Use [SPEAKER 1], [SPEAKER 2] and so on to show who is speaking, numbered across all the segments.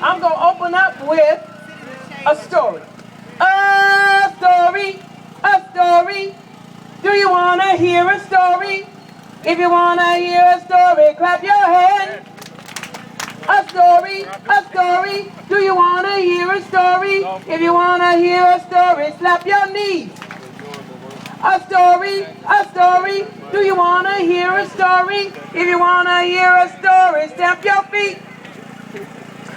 [SPEAKER 1] I'm going to open up with a story. A story, a story. Do you want to hear a story? If you want to hear a story, clap your hands. A story, a story. Do you want to hear a story? If you want to hear a story, slap your knees. A story, a story. Do you want to hear a story? If you want to hear a story, stamp your feet.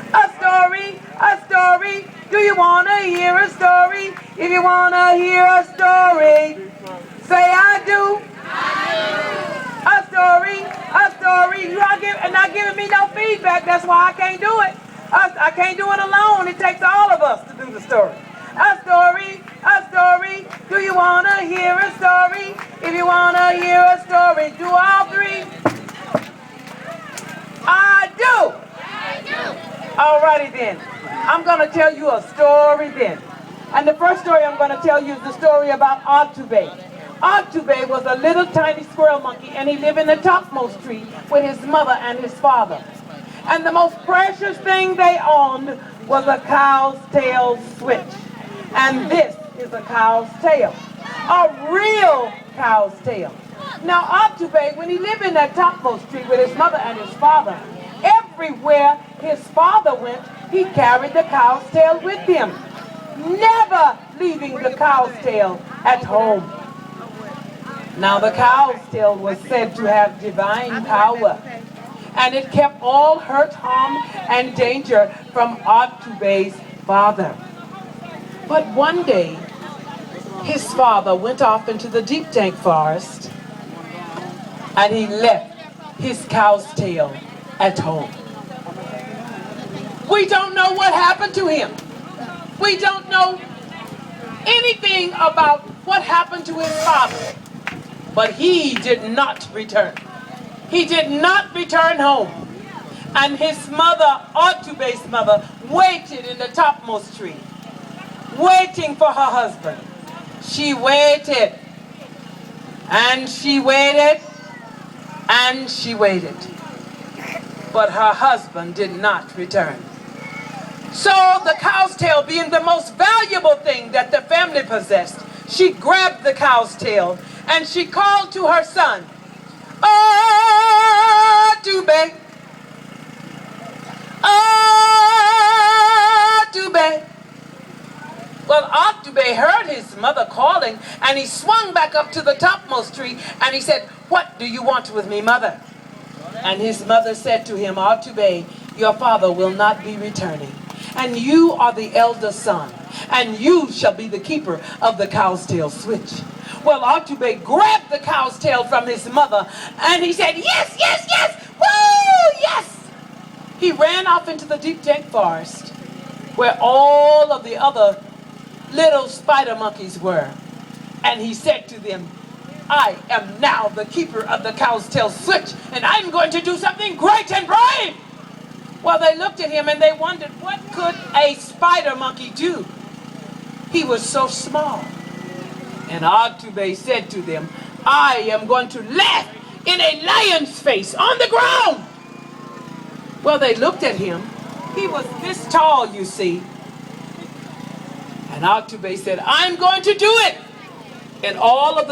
[SPEAKER 1] A story, a story. Do you want to hear a story? If you want to hear a story, say I do. A story, a story. You are not giving me no feedback. That's why I can't do it. I can't do it alone. It takes all of us to do the story. A story, a story. Do you want to hear a story? If you want to hear a story, do all three. I do. Alrighty then. I'm going to tell you a story then. And the first story I'm going to tell you is the story about Otube. Otube was a little tiny squirrel monkey, and he lived in the topmost tree with his mother and his father. And the most precious thing they owned was a cow's tail switch. And this is a cow's tail. A real cow's tail. Now Otube, when he lived in that topmost tree with his mother and his father, everywhere his father went, he carried the cow's tail with him, never leaving the cow's tail at home. Now the cow's tail was said to have divine power, and it kept all hurt, harm, and danger from Otube's father. But one day, his father went off into the deep dank forest, and he left his cow's tail at home. We don't know what happened to him. We don't know anything about what happened to his father. But he did not return. He did not return home. And his mother, Otube's mother, waited in the topmost tree, waiting for her husband. She waited, and she waited, and she waited. But her husband did not return. So the cow's tail, being the most valuable thing that the family possessed, she grabbed the cow's tail and she called to her son, Otube, Otube. Well, Otube heard his mother calling, and he swung back up to the topmost tree and he said, "What do you want with me, mother?" And his mother said to him, "Otube, your father will not be returning, and you are the elder son, and you shall be the keeper of the cow's tail switch." Well, Otube grabbed the cow's tail from his mother, and he said, "Yes, yes, yes, woo, yes!" He ran off into the deep dank forest, where all of the other little spider monkeys were, and he said to them, "I am now the keeper of the cow's tail switch, and I'm going to do something great and brave." Well, they looked at him and they wondered, what could a spider monkey do? He was so small. And Otube said to them, "I am going to laugh in a lion's face on the ground." Well, they looked at him. He was this tall, you see. And Otube said, "I'm going to do it." And all of the